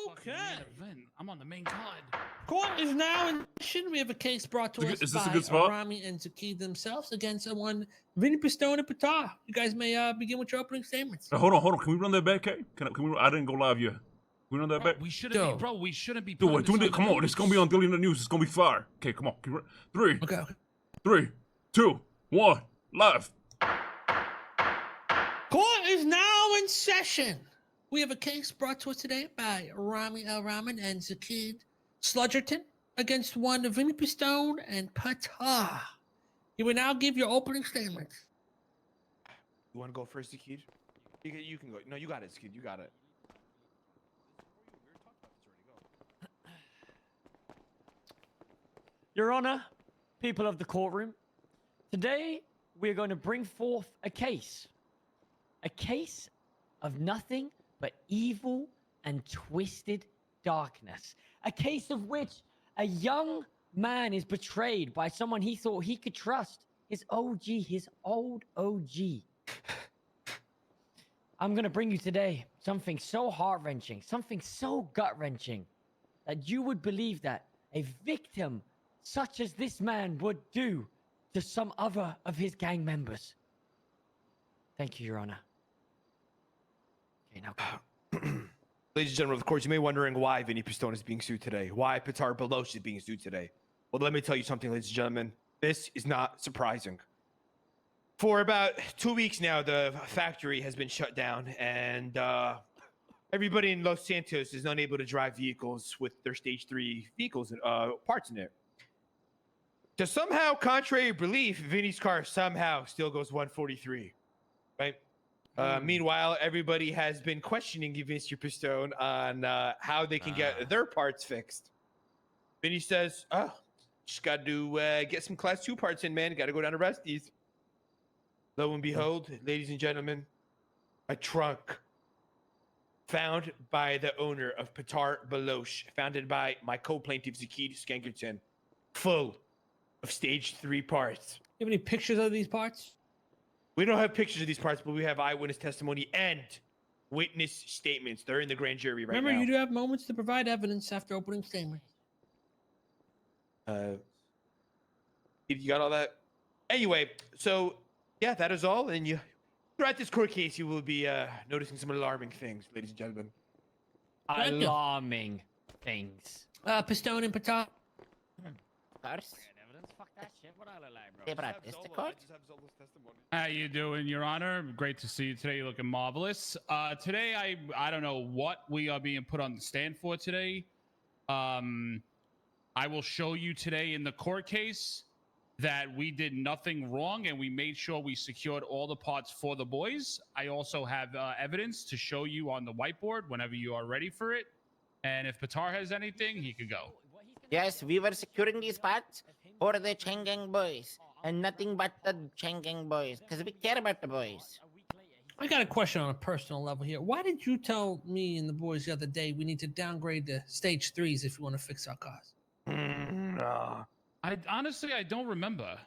fucking main event. I'm on the main card. Court is now in session. We have a case brought to us Is this a by good spot? Ramee and Zaki themselves against one Vinny Pistone and Patar. You guys may begin with your opening statements. Hold on. Can we run that back, K? I didn't go live yet. Can we run that Bro, back? we shouldn't be, bro. We shouldn't be. Do it. Come on. It's gonna be on Daily News. It's gonna be fire. Okay, come on. Three. Okay. 3, 2, 1. Live. Court is now in session. We have a case brought to us today by Ramee Rahman and Zaki Sludgerton against one Vinny Pistone and Patar. You will now give your opening statements. You want to go first, Zakid? You can go. No, you got it, Zakid. You got it. Your Honor, people of the courtroom, today we are going to bring forth a case of nothing but evil and twisted darkness, a case of which a young man is betrayed by someone he thought he could trust, his OG, his old OG. I'm going to bring you today something so heart-wrenching, something so gut-wrenching, that you would believe that a victim such as this man would do to some other of his gang members. Thank you, Your Honor. Okay, now Ladies and gentlemen of the court, you may be wondering why Vinny Pistone is being sued today. Why Patar Baloch is being sued today. Well, let me tell you something, ladies and gentlemen. This is not surprising. For about 2 weeks now, the factory has been shut down, and everybody in Los Santos is unable to drive vehicles with their stage 3 vehicles and parts in it. To somehow, contrary belief, Vinny's car somehow still goes 143, right? Meanwhile, everybody has been questioning Mr. Pistone on how they can get their parts fixed. Vinny says, "Oh, just got to get some class 2 parts in, man. Got to go down to Rusty's." Lo and behold, ladies and gentlemen, a trunk found by the owner of Patar Baloch, founded by my co-plaintiff Zakid Skankerton, full of stage 3 parts. You have any pictures of these parts? We don't have pictures of these parts, but we have eyewitness testimony and witness statements. They're in the grand jury right Remember, now. you do have moments to provide evidence after opening statement. You got all that? Anyway, so yeah, that is all. And throughout this court case, you will be noticing some alarming things, ladies and gentlemen. alarming things. Pistone and Patar. Course. Fuck that shit. What I look like, bro? They brought this to court? How you doing, Your Honor? Great to see you today. You're looking marvelous. Today, I don't know what we are being put on the stand for today. I will show you today in the court case that we did nothing wrong and we made sure we secured all the parts for the boys. I also have evidence to show you on the whiteboard whenever you are ready for it. And if Patar has anything, he could go. Yes, we were securing these parts for the Changgang boys. And nothing but the Changgang boys. Because we care about the boys. I got a question on a personal level here. Why did you tell me and the boys the other day we need to downgrade to stage 3s if you want to fix our cars? I honestly, I don't remember.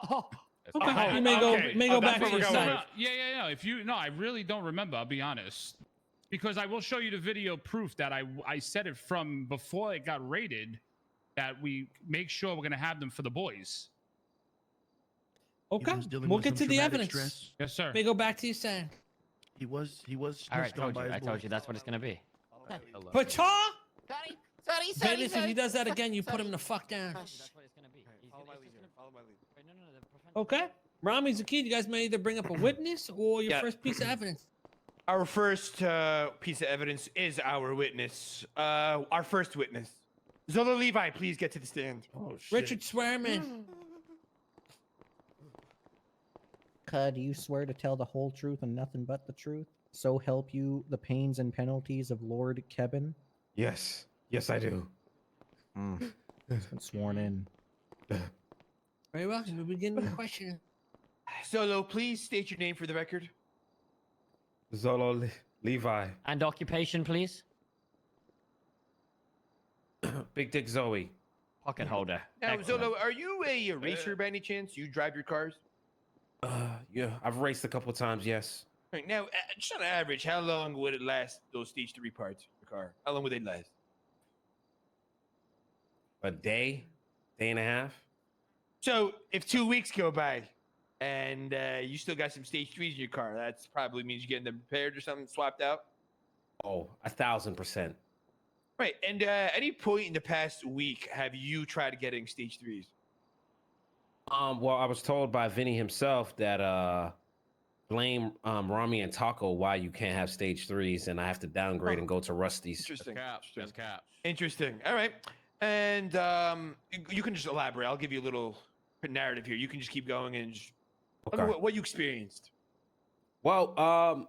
Oh, Okay. You may go back to your side. Yeah. If you I really don't remember. I'll be honest, because I will show you the video proof that I said it from before it got raided. That we make sure we're gonna have them for the boys. Okay. We'll get to the evidence. Stress. Yes, sir. May go back to your side. He was. all right, I told you that's what it's gonna be. Patar! Sorry. If he does that again, you put him the fuck down. That's what it's gonna be. Follow my lead here. Follow my lead. Wait, no. Okay. Ramee, Zaki, you guys may either bring up a witness or your first piece of evidence. Our first piece of evidence is our witness. Our first witness. Zola Levi, please get to the stand. Oh, shit. Richard Swearman. Do you swear to tell the whole truth and nothing but the truth? So help you the pains and penalties of Lord Kevin? Yes. Yes, I do. He's been sworn in. Very well. We begin with the question. Solo, please state your name for the record. Zolo Levi. And occupation, please. Big Dick Zoe. Pocket holder. Now, Excellent. Zolo, are you a racer by any chance? You drive your cars? Yeah, I've raced a couple times, yes. Right, now, just on average, how long would it last, those stage 3 parts in your car? How long would they last? A day, day and a half. So if 2 weeks go by and you still got some stage 3s in your car, that's probably means you're getting them repaired or something, swapped out. Oh, 1,000%. Right. And any point in the past week have you tried getting stage 3s? Well, I was told by Vinny himself that blame Ramee and Taco why you can't have stage 3s, and I have to downgrade and go to Rusty's. Interesting. That's cap. Interesting. All right. And you can just elaborate. I'll give you a little narrative here. You can just keep going and just tell me what you experienced. Well,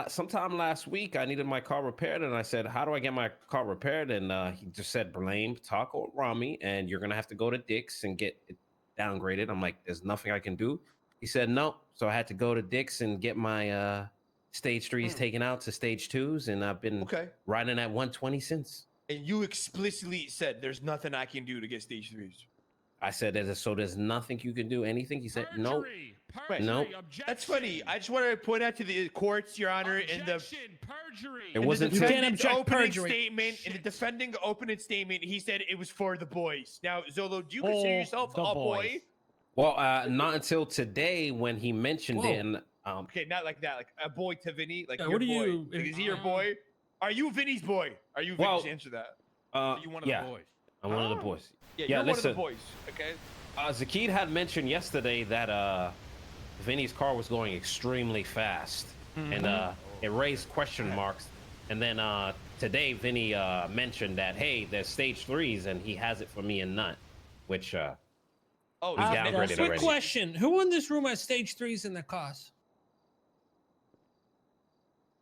sometime last week, I needed my car repaired, and I said, "How do I get my car repaired?" And he just said, "Blame Taco Ramee, and you're gonna have to go to Dick's and get it downgraded." I'm like, "There's nothing I can do." He said, "No," so I had to go to Dick's and get my stage 3s taken out to stage 2s, and I've been riding at 120 since. And you explicitly said, "There's nothing I can do to get stage 3s." I said, there's nothing you can do, anything? He said, "No." Perjury, Nope. objection. That's funny. I just want to point out to the courts, Your Honor, in the perjury. It wasn't You can't defendant's object opening perjury. statement. In the defending opening statement, he said it was for the boys. Now, Zolo, do you consider yourself the a boy? boys. Well, not until today when he mentioned it. And, Okay, not like that. Like a boy to Vinny. Like Yeah, your what do boy. you- Like, is he your boy? Are you Vinny's boy? Are you Well, Vinny's? Answer that. Are you one of yeah, the boys? I'm one of the boys. Yeah, Yeah, you're listen. one of the boys. Okay. Zakid had mentioned yesterday that Vinny's car was going extremely fast, and it raised question marks. And then today, Vinny mentioned that, hey, there's stage 3s, and he has it for me and none, which Oh, we he's downgraded Quick already. question: who in this room has stage 3s in their cars?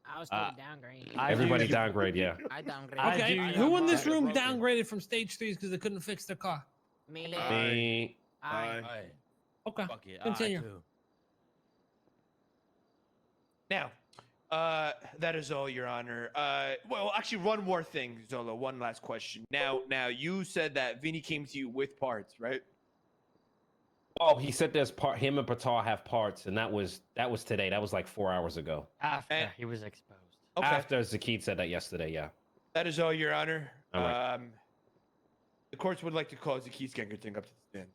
I was told to downgrade. Everybody downgrade, yeah. I downgrade. I Okay, do. who in this Mine are room broken. downgraded from stage 3s because they couldn't fix their car? Me. Me, I. Okay, Fuck it. continue. Now, that is all, Your Honor. Well, actually, one more thing, Zolo. One last question. Now, you said that Vinny came to you with parts, right? oh, he said there's him and Patar have parts, and that was today. That was like 4 hours ago. After And- he was exposed. Okay. After Zakid said that yesterday, yeah. That is all, Your Honor. All right. The courts would like to call Zakid Skengerton up to the stand.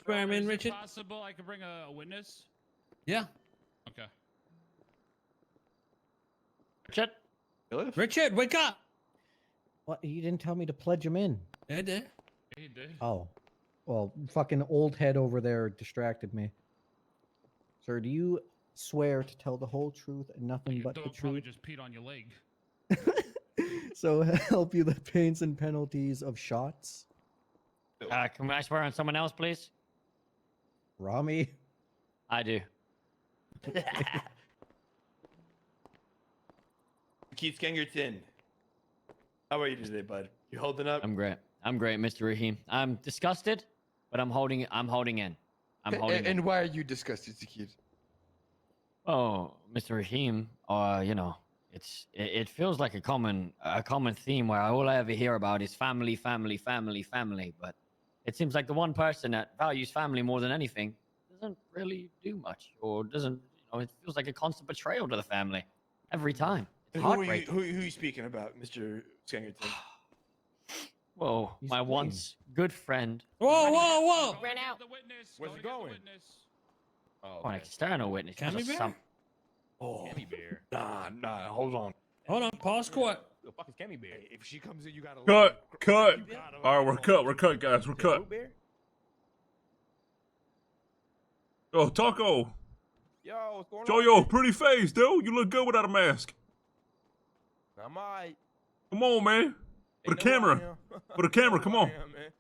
Swear him in, Is it Richard. possible I could bring a witness? Yeah, Okay. Richard? Richard, wake up. What? You didn't tell me to pledge him in. Yeah, there. He did. Oh. Well, fucking old head over there distracted me. Sir, do you swear to tell the whole truth and nothing Your but the dog probably truth? just peed on your leg. So help you the pains and penalties of shots? Can I swear on someone else, please? Ramee? I do. Zakid Skengerton. How are you today, bud? You holding up? I'm great. I'm great, Mr. Raheem. I'm disgusted, but I'm holding in. I'm holding in. why are you disgusted, Zakid? Oh, Mr. Raheem, you know, it feels like a common theme where all I ever hear about is family, family, family, family. But it seems like the one person that values family more than anything doesn't really do much, or doesn't. You know, it feels like a constant betrayal to the family every time. It's Who are heartbreaking. you speaking about, Mr. Skengerton? Whoa, He's my clean. once good friend. Whoa, whoa, whoa. Ran out. The witness. Where's Go it get the going? witness. Oh, Oh, an external witness. Can we Just bear? some- Oh, Cammy Bear. nah, hold on. Hold on, pause court. The fuck is Cammy Bear? If she comes in, you gotta Cut. You gotta All right, we're cut, guys. We're cut. Root Bear? Oh, Taco. Yo, what's going Show on? your pretty face, dude. You look good without a mask. I'm alright. Come on, man. For the They know who I camera. am. For the camera, They come know who on. I am, man.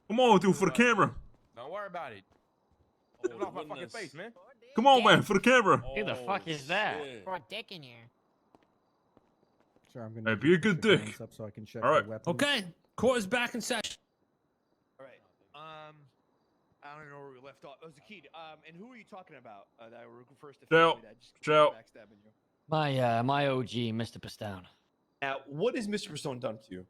Come on, dude, for the camera. Don't worry about it. Get it off my fucking face, man. Come on, man, for the camera. Who the fuck is that? Throw a dick in here. Sir, I'm gonna Hey, need be you a to good put your dick. hands up so I can check All your right. weapons. Okay, court is back in session. All right. I don't know where we left off. Oh, Zakid. And who are you talking about? That were first to Shout. that just Shout. backstabbing you. My OG, Mr. Pistone. Now, what has Mr. Persone done to you?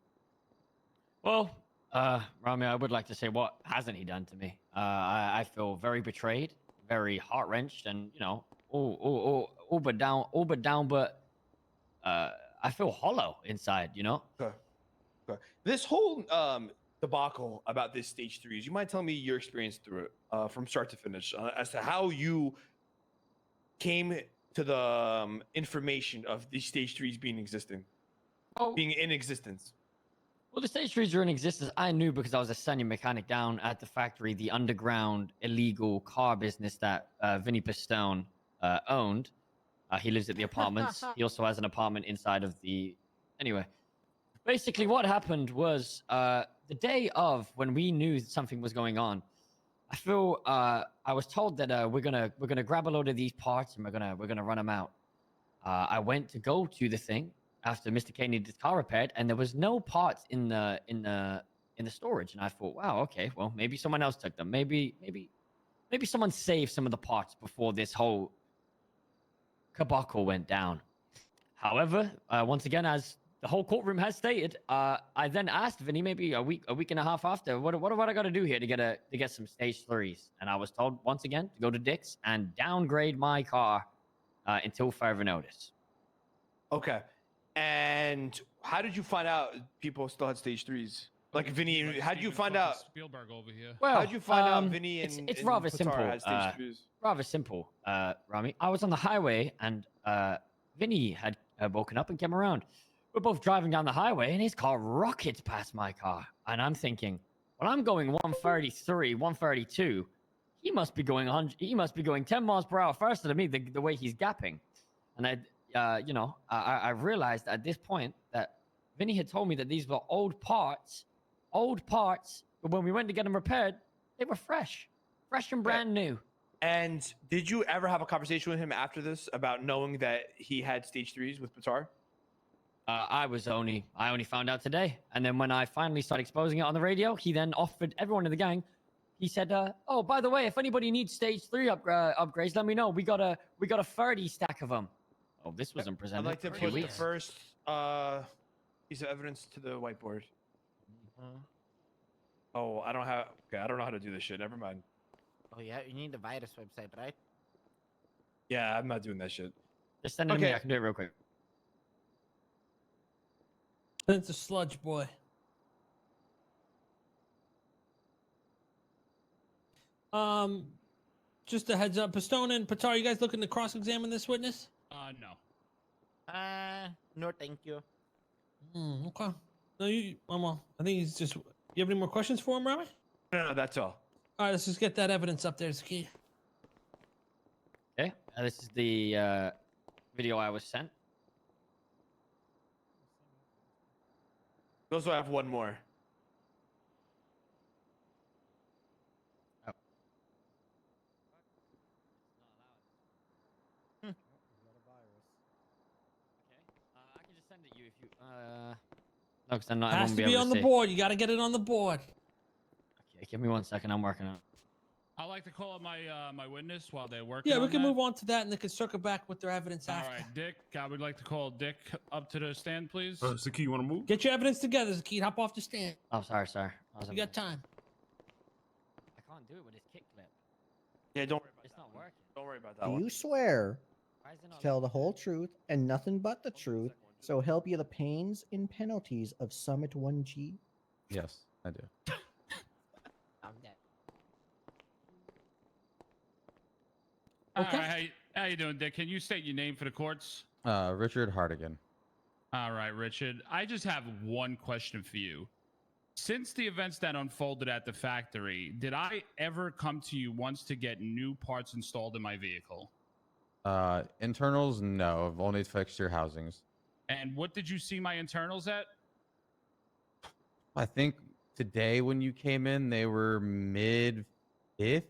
Well, Ramee, I would like to say, what hasn't he done to me? I feel very betrayed, very heart wrenched, and all but down, but I feel hollow inside. Okay. Okay. This whole debacle about this stage 3s, you mind telling me your experience through it from start to finish as to how you came to the information of these stage 3s being in existence? Well, the stage trees are in existence. I knew because I was a senior mechanic down at the factory, the underground illegal car business that Vinny Pistone owned. He lives at the apartments. He also has an apartment inside of the. Anyway, basically, what happened was the day of when we knew something was going on. I feel I was told that we're gonna grab a load of these parts and we're gonna run them out. I went to go to the thing after Mr. K needed his car repaired, and there was no parts in the storage. And I thought, wow, okay, well maybe someone else took them. Maybe someone saved some of the parts before this whole debacle went down. However, once again, as the whole courtroom has stated, I then asked Vinny maybe a week and a half after, what I got to do here to get some stage 3s? And I was told once again to go to Dick's and downgrade my car until further notice. Okay. And how did you find out people still had stage 3s? Like Vinny, how did you find out? Spielberg over here. Well, how did you find out Vinny and it's rather Qatar simple. had stage 3s? Rather simple, Ramee. I was on the highway and Vinny had woken up and came around. We're both driving down the highway and his car rockets past my car. And I'm thinking, well, I'm going 133, 132. He must be going 100. He must be going 10 miles per hour faster than me the way he's gapping. And I realized at this point that Vinny had told me that these were old parts, but when we went to get them repaired, they were fresh and brand new. And did you ever have a conversation with him after this about knowing that he had stage 3s with Qatar? I only found out today. And then when I finally started exposing it on the radio, he then offered everyone in the gang. He said, "Oh, by the way, if anybody needs stage 3 upgrades, let me know. We got a 30 stack of them." Oh, this wasn't presented. I'd like to put the first piece of evidence to the whiteboard. Oh, I don't know how to do this shit. Never mind. Oh yeah, you need the virus website, right? Yeah, I'm not doing that shit. Just send it to me. I can do it real quick. It's a sludge boy. Just a heads up, Pistone and Patar, you guys looking to cross-examine this witness? No. No, thank you. Okay. No, well, I think he's just. You have any more questions for him, Ramee? No, that's all. All right, let's just get that evidence up there, Zaki. Okay. This is the video I was sent. Also, I have one more. Oh. Okay. I can just send it you if you. No, because I'm not. Has to be on the board. You got to get it on the board. Okay, give me 1 second. I'm working on it. I'd like to call up my witness while they're working. Yeah, we on can that. move on to that, and they can circle back with their evidence All after. right, Dick. I would like to call Dick up to the stand, please. Saki, you want to move? Get your evidence together, Zaki. Hop off the stand. Oh, sorry. You got time. I can't do it with this kick clip. Yeah, don't worry about It's that. not working. Don't worry about that Do one. you swear Why is it to not tell the whole truth and nothing but the truth, so help you the pains and penalties of Summit 1G? Yes, I do. I'm dead. Okay. All right, how you doing, Dick? Can you state your name for the courts? Richard Hardigan. All right, Richard. I just have one question for you. Since the events that unfolded at the factory, did I ever come to you once to get new parts installed in my vehicle? Internals, no. I've only fixed your housings. And what did you see my internals at? I think today when you came in, they were mid 50s.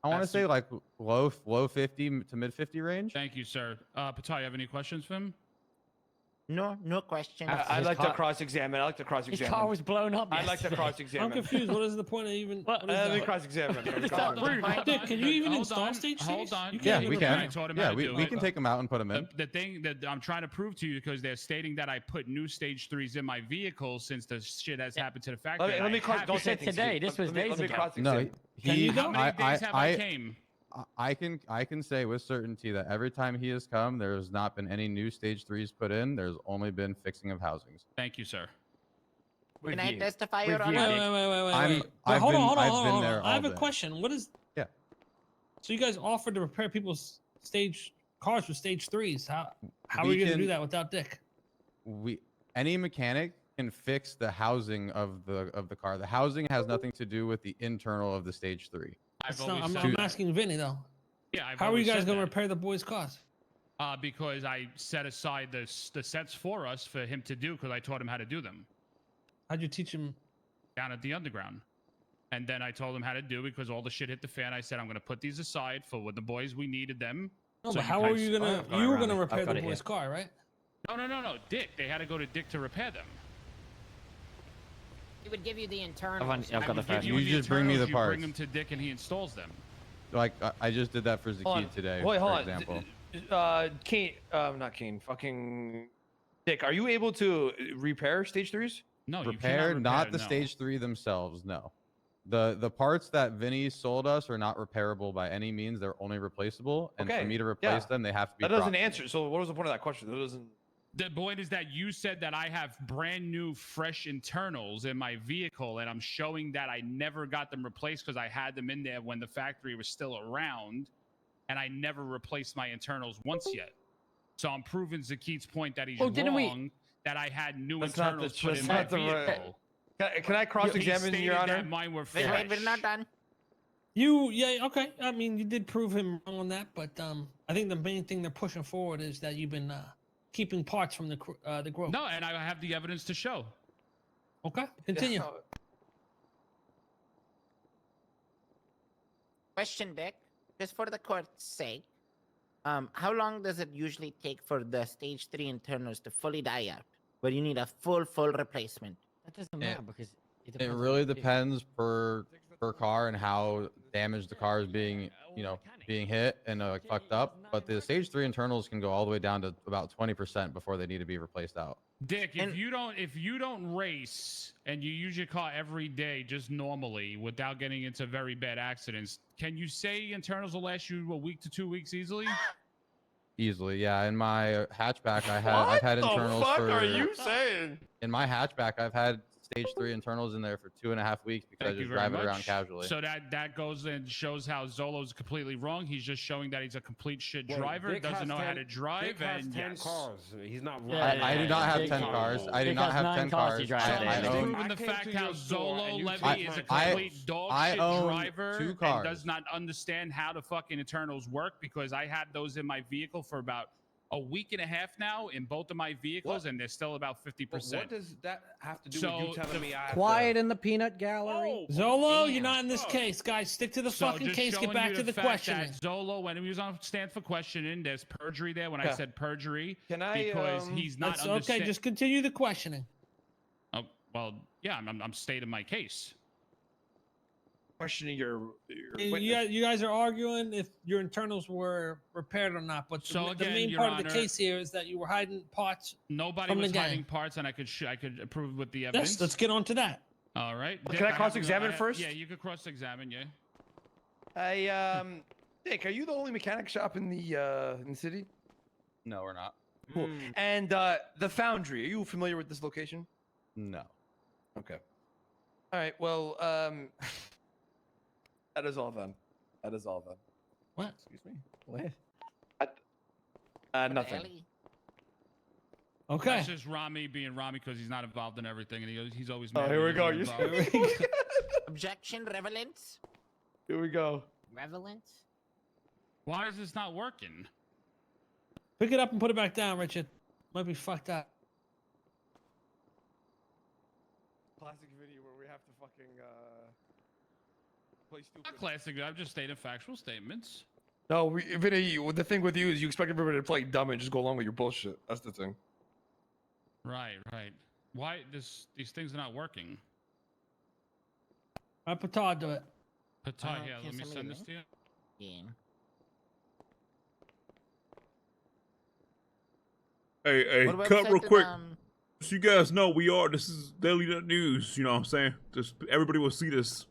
I want to That's- say like low 50 to mid 50 range. Thank you, sir. Patai, you have any questions for him? No question. I'd like to cross-examine. I like to His cross-examine. car was blown up. I'd like to yesterday. cross-examine. I'm confused. What is the point of even? What? What is Let me that? cross-examine. Let me It's not cross-examine. rude. Dick, can you even Hold install on, stage hold threes? on. You Yeah, can't we even I can. taught him how Yeah, to do we it. can take them out and put them in. The thing that I'm trying to prove to you, because they're stating that I put new stage 3s in my vehicle since the shit has happened to the factory. Let me I cross. haven't. Don't You say said things. today. This was days Let me ago. cross-examine. No, Can you How though? many days have I came? I can say with certainty that every time he has come, there has not been any new stage 3s put in. There's only been fixing of housings. Thank you, sir. Can I Review. testify, Your Review. Honor? Wait. But I've hold been- on, I've been hold there on. I all have a day. question. What is? Yeah. So you guys offered to repair people's stage cars for stage 3s. How are We we gonna do can- that without Dick? Any mechanic can fix the housing of the car. The housing has nothing to do with the internal of the stage 3. That's I've not, always I'm, said I'm that. asking Vinny though. Yeah, I've How are you always guys said gonna that. repair the boys' cars? Because I set aside the sets for us for him to do, because I taught him how to do them How'd you teach him? down at the underground. And then I told him how to do it because all the shit hit the fan. I said, I'm going to put these aside for when the boys, we needed them. No, So but you how guys- are you gonna? I've got it, You were Ramee. gonna repair I've got the it here. boys' car, right? No. Dick. They had to go to Dick to repair them. He would give you the internal. I've got the Give first you one. You the just bring me the internals, you bring parts. them to Dick and he installs them. Like I just did that for Hold on. Zakid today, Wait, hold for on. example. Kane, not Kane. Fucking Dick. Are you able to repair stage 3s? No, you Repair, cannot not repair, the no. stage 3 themselves. No, the parts that Vinny sold us are not repairable by any means. They're only replaceable, and for Okay, me to replace yeah. them, they have to be. That doesn't properly. answer. So what was the point of that question? That doesn't. The point is that you said that I have brand new, fresh internals in my vehicle, and I'm showing that I never got them replaced because I had them in there when the factory was still around, and I never replaced my internals once yet. So I'm proving Zakid's point that he's Well, didn't we- wrong, that I had new That's not the- internals put that's in my not the right- vehicle. Can I He cross-examine, stated Your Honor? that mine were Wait, fresh. we're not done. Yeah, okay. I mean, you did prove him wrong on that, but I think the main thing they're pushing forward is that you've been keeping parts from the group. No, and I have the evidence to show. Okay, continue. Question, Dick. Just for the court's sake, how long does it usually take for the stage 3 internals to fully die out, where you need a full replacement? That doesn't It- matter because It depends on really what you do. depends per car and how damaged the car is being, being hit and like fucked up. But the stage 3 internals can go all the way down to about 20% before they need to be replaced out. Dick, And- if you don't race and you use your car every day just normally without getting into very bad accidents, can you say internals will last you a week to 2 weeks easily? Easily, yeah. In my hatchback, I've had internals What the for. fuck are you saying? In my hatchback, I've had stage 3 internals in there for 2.5 weeks because Thank I you just very drive much. it around casually. So that goes and shows how Zolo's completely wrong. He's just showing that he's a complete shit Wait, driver, Dick doesn't has know how 10 to drive, Dick has and 10 yes. cars. He's not Yeah, wrong. I do not have Dick 10 has- cars. I do Dick not has have 9 10 cars he cars. drives So a day. I he's I own. proven the I came fact to how your store and Zolo you Levy took is a my complete cars. dog I shit own driver 2 and cars. does not understand how the fucking internals work, because I had those in my vehicle for about a week and a half now in both of my vehicles, and they're still about But 50%. what does that have to do So with you telling the- me I have Quiet to... in the peanut gallery. Zolo, damn. you're not in this case, guys. Stick to the So fucking just case. Get showing back you to the fact questioning. that Zolo, when he was on stand for questioning, there's perjury there when I Okay. said perjury, Can I, because he's not That's okay. understand- Just continue the questioning. Oh, well, yeah, I'm stating my case. Questioning your You, witness. you guys are arguing if your internals were repaired or not, but So the again, main Your part of the Honor- case here is that you were hiding parts. Nobody From the was hiding gang. parts, and I could prove with the evidence. Yes, let's get on to that. All right. Can Dick, I have- cross-examine I- first? Yeah, you could cross-examine. Yeah. Dick, are you the only mechanic shop in the city? No, we're not. Cool. Hmm. And the foundry, are you familiar with this location? No. Okay. All right. Well, that is all then. That is all then. What? Excuse me. What? Nothing. Ellie? Okay. That's just Ramee being Ramee because he's not involved in everything, and he's always. Oh, mad here when we go. he's You involved. Objection, Revelance? Here we go. Revelance? Why is this not working? Pick it up and put it back down, Richard. Might be fucked up. Classic video where we have to fucking play stupid. Not classic. I'm just stating factual statements. No, Vinny, the thing with you is you expect everybody to play dumb and just go along with your bullshit. That's the thing. Right. Why these things are not working? I put Todd to it. Patar, Can yeah, you let me send me send the this to you. Yeah. Hey, What cut website real did, quick. So you guys know this is Daily Nut News, you know what I'm saying? Just everybody will see this.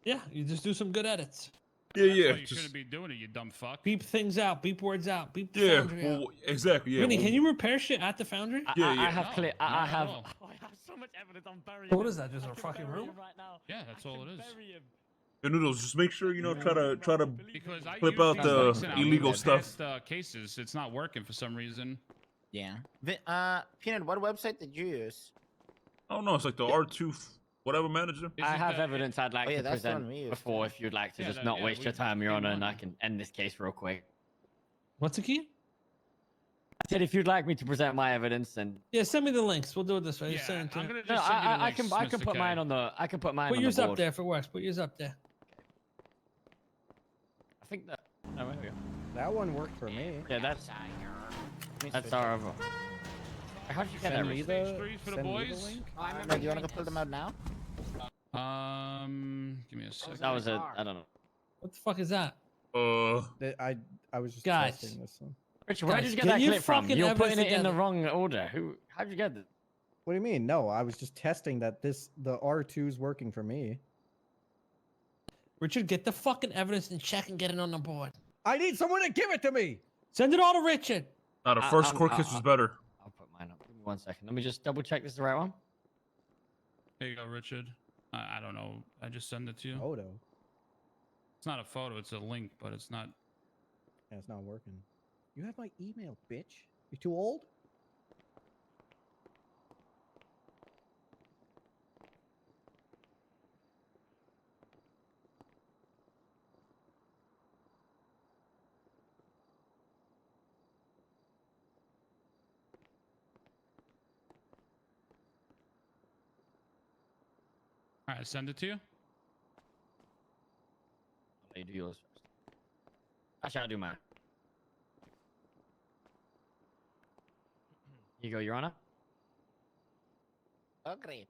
Yeah, you just do some good edits. Yeah, That's yeah. why you Just, shouldn't be doing it, you dumb fuck. Beep things out, beep words out, beep the yeah, foundry out. well, exactly, yeah. Vinny, well, can you repair shit at the foundry? Yeah, I yeah. have No, clear. I not at have. all. Oh, I have so much evidence. I'm burying. So what him. is that, just I a can fucking bury room? him right now. Yeah, that's all it is. Bury him. The Noodles, just make sure, try to Because I Clip use out these the links and I'll illegal look stuff. past, cases. It's not working for some reason. Yeah. Peanut, what website did you use? I don't know, it's like the R2 whatever manager. Is I it have the- evidence I'd like Oh, yeah, to that's the one present we used, before, yeah. if you'd like to Yeah, just that- not yeah, waste your we- time, Your we Honor, and I want can end this case real quick. What's the key? I said if you'd like me to present my evidence, and Yeah, send me the links. We'll do it this way. Yeah, Send it to I'm me. gonna just no, send you the I can links, Mr. put K. mine on the put mine Put on yours the up board. there if it works. Put yours up there. I think that. Oh, there we go. That one worked for me. Yeah, that's Let me that's switch our. it. How'd you get Send that? me Reese? Stage 3 for the send me the boys. link. No, do you want to go pull them out now? Give me a second. That was a. I don't know. What the fuck is that? I was just Guys. testing this one. Richard, where Guys, did you get get that your clip from? fucking You're putting evidence it in the together. wrong order. How'd you get it? What do you mean? No, I was just testing that the R2's working for me. Richard, get the fucking evidence and check and get it on the board. I need someone to give it to me. Send it all to Richard. The first I'm- court case was better. I'll put mine up. Give me 1 second. Let me just double check this is the right one. There you go, Richard. I don't know. I just send it to you. Photo. It's not a photo. It's a link, but it's not. Yeah, it's not working. You have my email, bitch. You too old? All right, send it to you. I'll let you do yours first. Actually, I'll do mine. Here you go, Your Honor. Oh, great.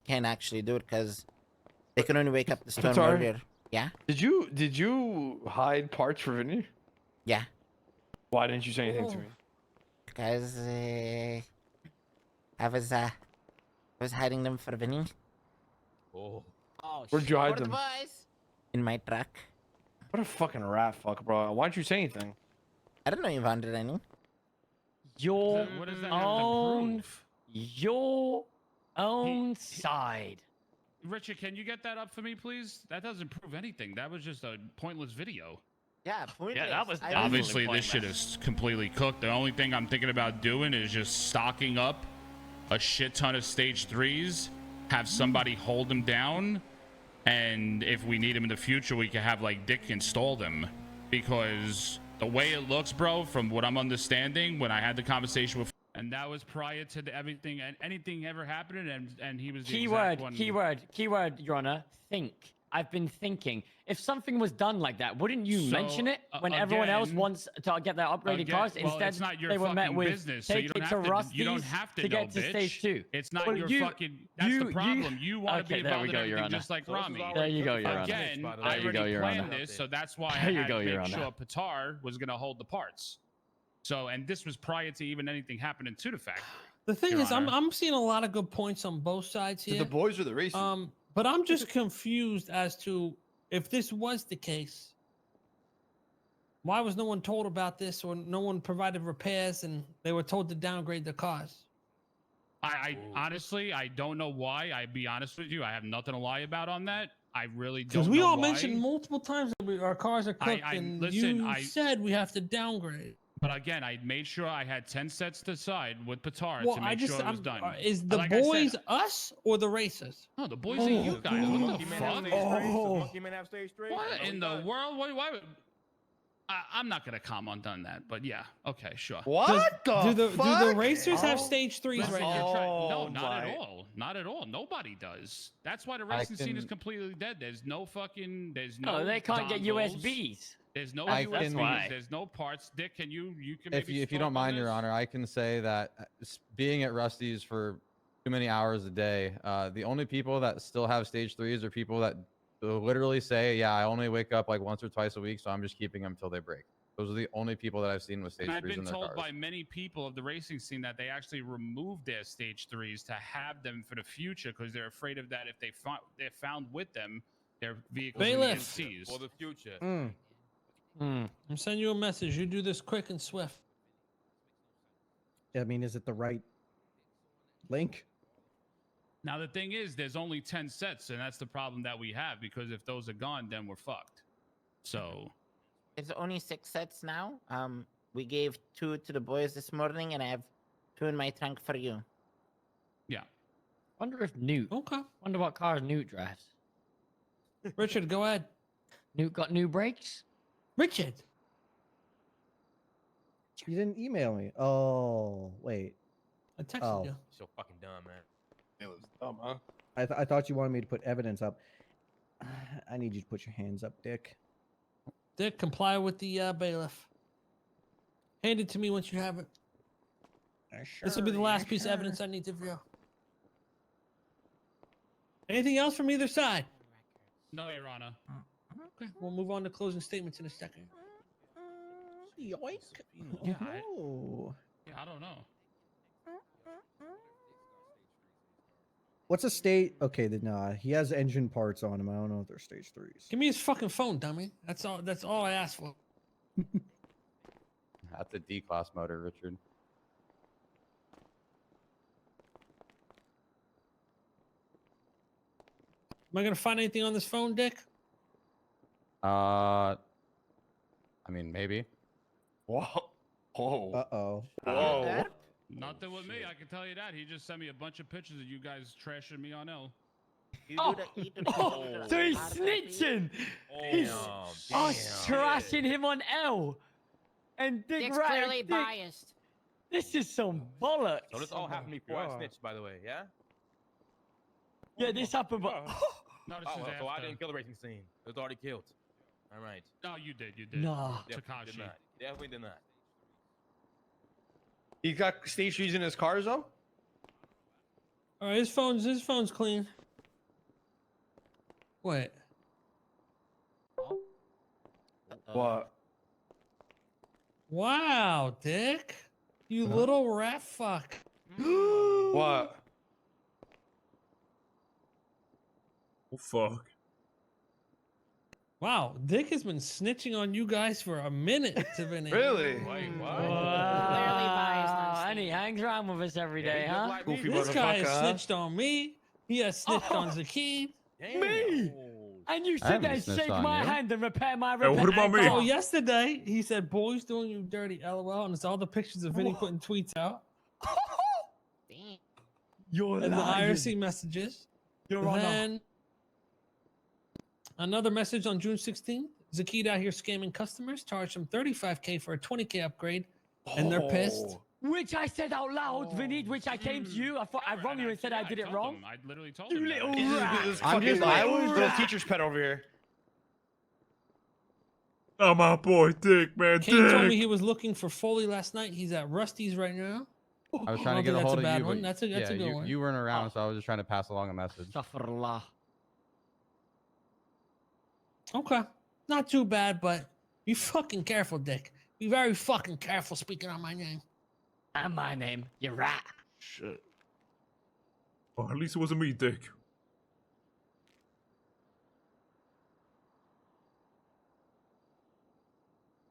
Can't actually do it because they can only wake up the storm Sorry? earlier. Yeah? Did you hide parts for Vinny? Yeah. Why didn't you say anything to Oh. me? Because I was hiding them for Vinny. Oh. Where'd you hide For the them? boys. In my truck. What a fucking rat fuck, bro. Why didn't you say anything? I don't know you wanted any. Your What does that have to own, prove? your own side. Richard, can you get that up for me, please? That doesn't prove anything. That was just a pointless video. Yeah, pointless. that was I definitely Obviously, this shit is completely cooked. The only thing I'm thinking about doing is just stocking up a shit ton of stage 3s, have somebody hold them down, and if we need them in the future, we can have like Dick install them. Because the way it looks, bro, from what I'm understanding, when I had the conversation with, and that was prior to everything and anything ever happening, and he was the exact one. Keyword, Your Honor. Think. I've been thinking. If something was done like that, wouldn't you So, mention it when everyone else again- wants to get their upgraded Again, cars? well, Instead, it's not your they were met fucking with business, so take you it don't to have to. Rusty's You don't have to, to know, get to bitch. stage 2. It's not Well, your you- fucking. That's you- the problem. You want to Okay, be there we involved go, in Your everything Honor. just like So this is Ramee. already There you go, cooked Your by the Honor. Again, by the I way. There you already go, Your planned Honor. this, so that's why There I you had go, to Your make sure Honor. Patar was going to hold the parts. So, and this was prior to even anything happening to the factory. The thing Your is, Honor. I'm seeing a lot of good points on both sides To here. the boys or the racers? But I'm just confused as to if this was the case. Why was no one told about this, or no one provided repairs, and they were told to downgrade the cars? I honestly, I don't know why. I'd be honest with you. I have nothing to lie about on that. I really don't Because know we all why. mentioned multiple times that our cars are cooked, and listen, you said we have to downgrade. But again, I made sure I had 10 sets to side with Patar Well, to make sure it was I'm- done. is the Like I said- boys us or the racers? No, the boys are you guys. What the fuck? Monkey Man have stage 3? What in the world? Why would... I'm not gonna comment on that, but yeah, okay, sure. What do the fuck? the racers have Oh. stage 3s Listen, right you're now? trying- no, Oh not my- at all. Not at all. Nobody does. That's why the I racing scene is can- completely dead. There's no fucking. There's no. No, they can't get dongles. USBs. There's no I USBs. can- There's no parts. Dick, can you can If maybe you start don't on mind, Your this? Honor, I can say that being at Rusty's for too many hours a day, the only people that still have stage 3s are people that literally say, "Yeah, I only wake up like once or twice a week, so I'm just keeping them till they break." Those are the only people that I've seen with stage And I've 3s been in their told cars. by many people of the racing scene that they actually removed their stage 3s to have them for the future because they're afraid of that if they're found with them, their vehicles will Bailiff. get seized. For the future. I'm sending you a message. You do this quick and swift. I mean, is it the right link? Now the thing is, there's only 10 sets, and that's the problem that we have because if those are gone, then we're fucked. So It's only 6 sets now. We gave 2 to the boys this morning, and I have 2 in my trunk for you. yeah, Wonder if Newt. Okay. Wonder what car Newt drives. Richard, go ahead. Newt got new brakes. Richard. You didn't email me. Oh, wait. I texted Oh. you. So fucking dumb, man. It was dumb, huh? I thought you wanted me to put evidence up. I need you to put your hands up, Dick. Dick, comply with the bailiff. Hand it to me once you have it. This will be the last piece of evidence I need to view. Anything else from either side? no, Your Honor. Okay, we'll move on to closing statements in a second. Yoink. Yeah, I- Oh. Yeah, I don't know. What's a state? Okay, then he has engine parts on him. I don't know if they're stage 3s. Give me his fucking phone, dummy. That's all. That's all I asked for. That's a D-class motor, Richard. Am I gonna find anything on this phone, Dick? I mean, maybe. Whoa. Whoa. Uh-oh. Whoa. Nothing with me. I can tell you that. He just sent me a bunch of pictures of you guys trashing me on L. You Oh. do the, you do the, Oh, you do the so he's RWP. snitching. He's us trashing him on L. And Dick Dick's right. clearly Dick, biased. this is some bollocks. So this all happened before I snitched, by the way, yeah? Yeah, this happened, but No, this Oh, is well, so I after. didn't kill the racing scene. It was already killed. All right. No, you did. You did. Nah. Definitely did Takashi. not. Definitely did not. He got stage 3s in his cars, though? All right, his phone's clean. Wait. What? Wow, Dick. You little rat fuck. What? Oh fuck. Wow, Dick has been snitching on you guys for a minute, Vinny. Really? Wait, what? biased on And he stage. hangs around with us every Yeah, he day, look huh? like me. Goofy This guy has motherfucker, huh? snitched on me. He has snitched on Zakid. Damn. Me? And you I sit haven't there and snitched shake on my you. hand and repair my Hey, what about me? Oh, yesterday he said, "Boys doing you dirty, lol," and it's all the pictures of Vinny putting tweets out Damn. You're and the lying. IRC messages. Your Honor. Then another message on June 16th. Zakid out here scamming customers, charged him $35K for a $20K upgrade, and they're pissed. Which I said out loud, Vinny, which I came to you. I thought I wronged you and said I did it told wrong. him. I literally told You him. that. little This is, rat. this is I'm fucking just like like- little teacher's pet over here. Oh, my boy, Dick, man, Kane told me Dick. he was looking for Foley last night. He's at Rusty's right now. I was I trying to don't get a think that's hold a of bad you, one. but That's a yeah, good you, one. you weren't around, so I was just trying to pass along a message. Astaghfirullah. Okay. Not too bad, but be fucking careful, Dick. Be very fucking careful speaking on my name. And my name, you rat. Shit. Oh, at least it wasn't me, Dick.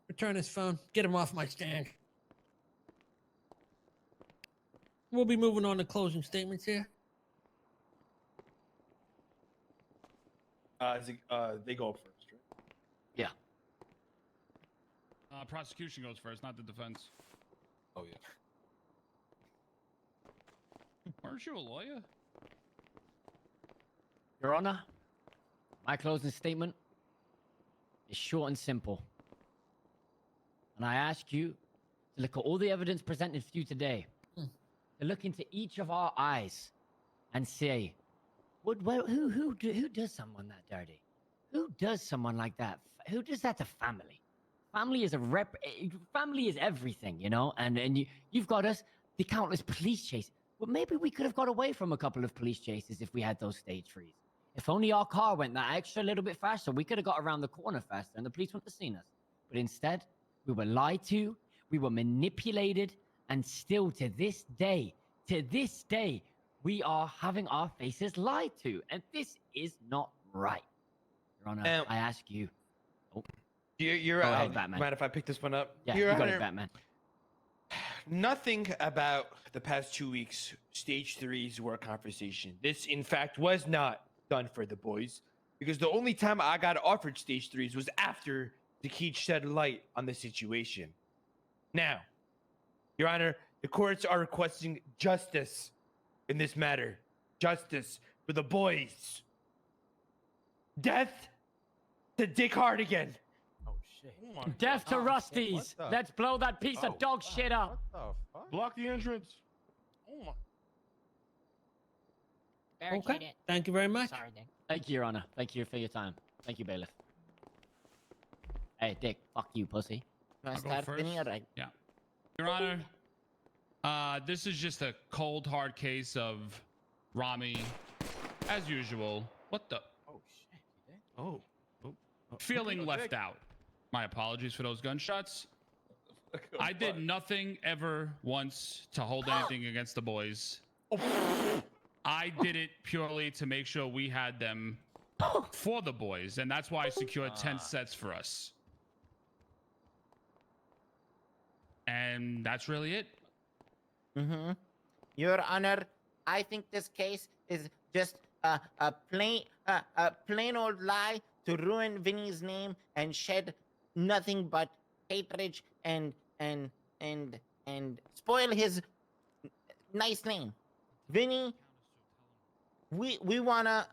Return his phone. Get him off my stand. We'll be moving on to closing statements here. They go up first, right? Yeah. Prosecution goes first, not the defense. Oh, yeah. Aren't you a lawyer? Your Honor, my closing statement is short and simple. And I ask you to look at all the evidence presented to you today, to look into each of our eyes and say, who does someone that dirty? Who does someone like that who does that to family? Family is family is everything, you know. And you've got us the countless police chase. Well, maybe we could have got away from a couple of police chases if we had those stage threes. If only our car went that extra little bit faster, we could have got around the corner faster, and the police wouldn't have seen us. But instead, we were lied to, we were manipulated, and still to this day, we are having our faces lied to, and this is not right. Your Honor, I ask you. Oh, You're go ahead, Batman. Mind if I pick this one up? Yeah, Your you got Honor, it, Batman. nothing about the past 2 weeks, stage 3's work conversation. This, in fact, was not done for the boys, because the only time I got offered stage 3's was after the Keith shed light on the situation. Now, Your Honor, the courts are requesting justice in this matter. Justice for the boys. Death to Dick Hardigan. Oh shit. Death to Rusties. What the- Let's blow that piece of dog shit up. What the fuck? Block the entrance. Oh my. Barricade Okay. it. Thank you very much. Sorry, Dick. Thank you, Your Honor. Thank you for your time. Thank you, bailiff. Hey, Dick. Fuck you, pussy. You want I'll to go start, Vinny, or first. right? Your Honor, this is just a cold, hard case of Ramee, as usual. What the? Oh shit. You did? Oh. Feeling Dick. left out. My apologies for those gunshots. I did nothing ever once to hold anything against the boys. I did it purely to make sure we had them for the boys, and that's why I secured 10 sets for us. And that's really it. Mm-hmm. Your Honor, I think this case is just a plain old lie to ruin Vinny's name and shed nothing but hatred and spoil his nice name. Vinny, we wanna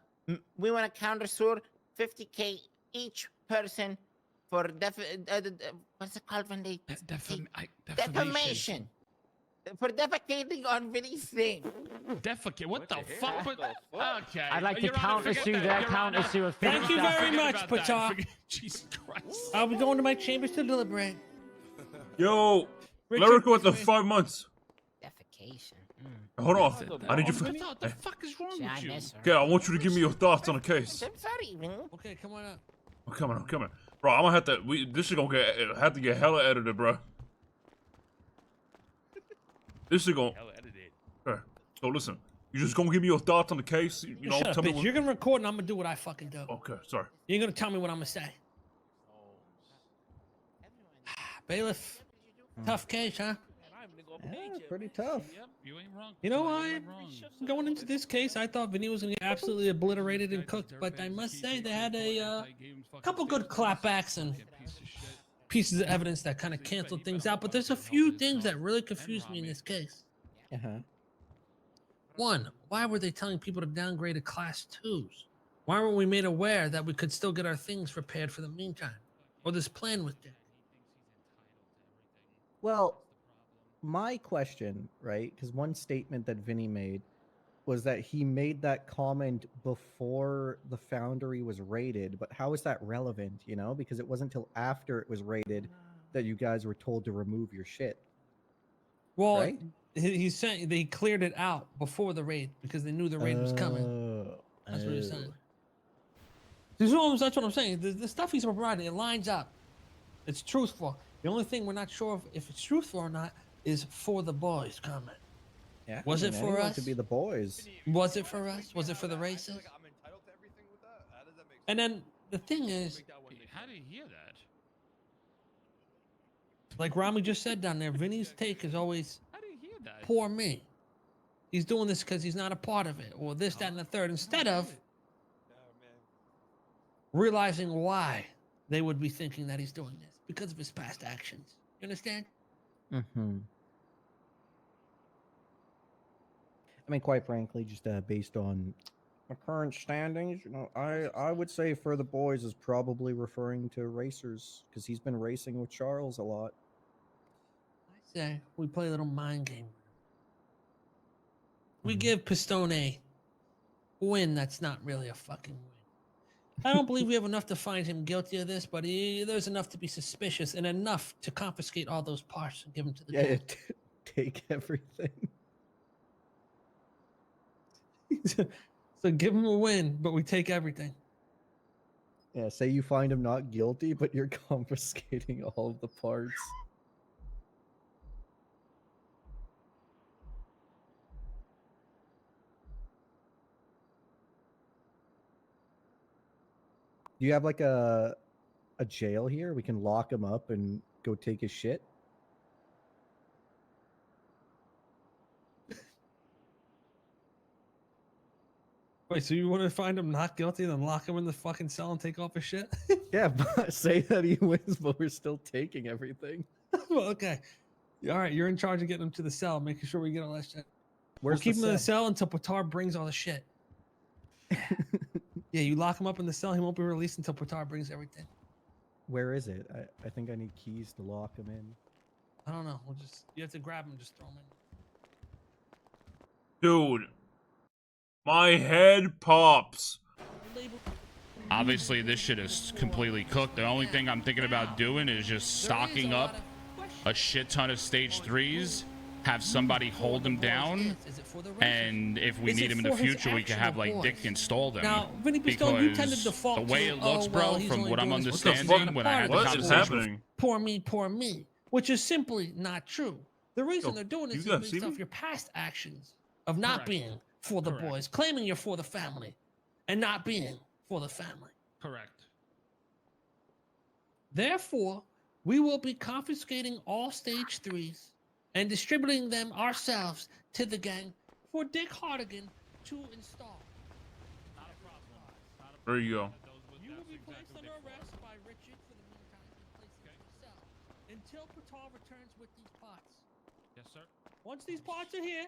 countersue 50K each person for what's it called when they defamation. For defecating on Vinny's name. Defecate? What the fuck? Okay. I'd like to Your Honor, forget countersue that. their Your Honor, countersue of Thank you 50,000. very forget much, about that. Pata. Forget- Jesus Christ. I'll be going to my chambers to deliberate. Yo, Richard, let her go with the please. 5 months. Defecation. Hold on. I need you. What the fuck is wrong Should I with you? miss her? Okay, I want you to give me your thoughts on the case. I'm sorry, Vinny. Okay, come on up. I'm coming. Bro, I'm gonna have to. This is gonna have to get hella edited, bro. This is gonna. Hell edited. Okay. So listen, you just gonna give me your thoughts on the case. You know, Shut up, tell me. bitch. You're gonna record and I'm gonna do what I fucking do. Okay, sorry. You're gonna tell me what I'm gonna say. Bailiff, tough case, huh? Yeah, pretty tough. Yep, you ain't wrong. You know You what? ain't wrong. Going into this case, I thought Vinny was gonna get absolutely obliterated and cooked, but I must say they had a couple good clapbacks and pieces of evidence that kind of canceled things out. But there's a few things that really confused me in this case. Uh-huh. One, why were they telling people to downgrade to class 2s? Why weren't we made aware that we could still get our things repaired for the meantime? Or this plan with Dick? Well, my question, right? Because one statement that Vinny made was that he made that comment before the foundry was raided. But how is that relevant, you know? Because it wasn't until after it was raided that you guys were told to remove your shit. Well, Right? he's saying they cleared it out before the raid because they knew the raid was coming. Oh, That's what he's oh. saying. That's what I'm saying. The stuff he's providing, it lines up. It's truthful. The only thing we're not sure if it's truthful or not is for the boys comment. Yeah, Was I it mean, for anyone us? could be the boys. Was it for us? Was it for the races? And then the thing is, How do you hear that? like Ramee just said down there, Vinny's take is always How do you hear that? poor me. He's doing this because he's not a part of it, or this, that, and the third, instead of realizing why they would be thinking that he's doing this because of his past actions. You understand? Mm-hmm. I mean, quite frankly, just based on my current standings, you know, I would say for the boys is probably referring to racers because he's been racing with Charles a lot. I say we play a little mind game. We Mhm. give Pistone a win that's not really a fucking win. I don't believe we have enough to find him guilty of this, but there's enough to be suspicious and enough to confiscate all those parts and give them to the Yeah, gang. take everything. So give him a win, but we take everything. Yeah, say you find him not guilty, but you're confiscating all of the parts. Do you have like a jail here? We can lock him up and go take his shit. Wait, so you want to find him not guilty, then lock him in the fucking cell and take off his shit? Yeah, but say that he wins, but we're still taking everything. Well, okay. All right, you're in charge of getting him to the cell, making sure we get all that shit. Where's We'll keep the him in the cell? cell until Patar brings all the shit. Yeah, you lock him up in the cell. He won't be released until Patar brings everything. Where is it? I think I need keys to lock him in. I don't know. You have to grab him, just throw him in. Dude, my head pops. Obviously, this shit is completely cooked. The only thing I'm thinking about doing is just stocking up a shit ton of stage 3s, have somebody hold them down, and if we need him in the future, we can have like Dick install them. Now, Vinny Pistone, you tend to Because default the way to, it looks, "Oh, bro, well, he's from only what I'm doing this understanding, when I had the What is conversation with happening? poor me, which is simply not true. The reason Yo, they're doing this you is guys based see me? off your past actions of not Correct. being for the Correct. boys, claiming you're for the family, and not being for the family. Correct. Therefore, we will be confiscating all stage 3s and distributing them ourselves to the gang for Dick Hardigan to install. There you go. You will be placed under arrest by Richard for the meantime and placed in the cell until Patar returns with these parts. Yes, sir. Once these parts are here,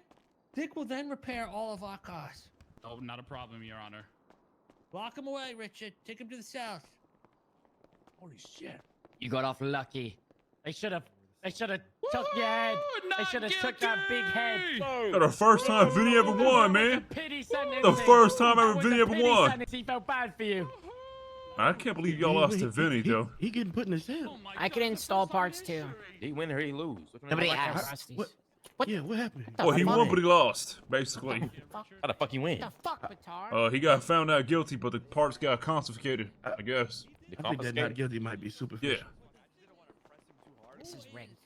Dick will then repair all of our cars. Oh, not a problem, Your Honor. Lock him away, Richard. Take him to the south. Holy shit. You got off lucky. They should have took your head. They not should have took that big head. That's the first time Vinny ever won, man. Pity sentence. The first time ever That was Vinny a ever pity won. sentence. He felt bad for you. I can't believe y'all lost to Vinny, though. He getting put in his cell. Oh my I God, could the install first time parts in too. history. He win or he lose. Nobody What asked. What? What? Yeah, what happened? Well, he fuck? won, but he lost, basically. How the fuck he win? What the fuck, Patar? He got found out guilty, but the parts got confiscated, I guess. I think that not guilty might be superficial. Yeah. This is rigged.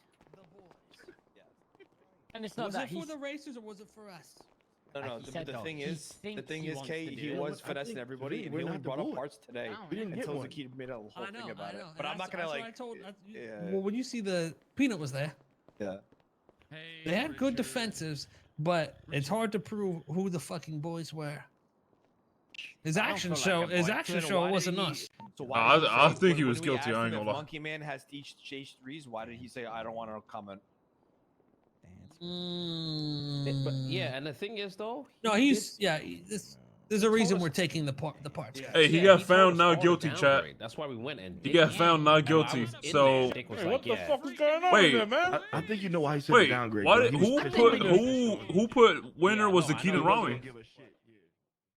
And it's not Was that it for he's. the racers or was it for us? No, no. He The, said the though, thing he is, the thinks thing he is, wants Kay, to he do it. was I finessing think everybody, and we're he only not the brought up board. parts today. No, We didn't get Until one. Zakid made a whole I know, thing about it. and But I'm not gonna that's like. what I told. Yeah. Well, when you see the Peanut was there, Yeah. Hey, they had good Richard. defensives, but it's hard to prove who the fucking boys were. His I don't actions feel show. like a His boy. actions So show then it why wasn't did he- us. So I- why did he I say- think he when was we guilty, asked I him ain't if gonna lie. Monkey Man has stage 3s. Why did he say I don't want to comment? But yeah, and the thing is though. No, he he's did- yeah. There's a reason us- we're taking the parts. Hey, he yeah, got told found us not all to guilty, chat. downgrade. That's why we went and He did got it. found not And I guilty, was in there, so Dick was like, yeah. going on Wait. I think you know why he said wait. the downgrade. Why bro. did, He was who pissed put off. who put winner Yeah, was no, the I Keenan know he wasn't Ramee? Give a shit.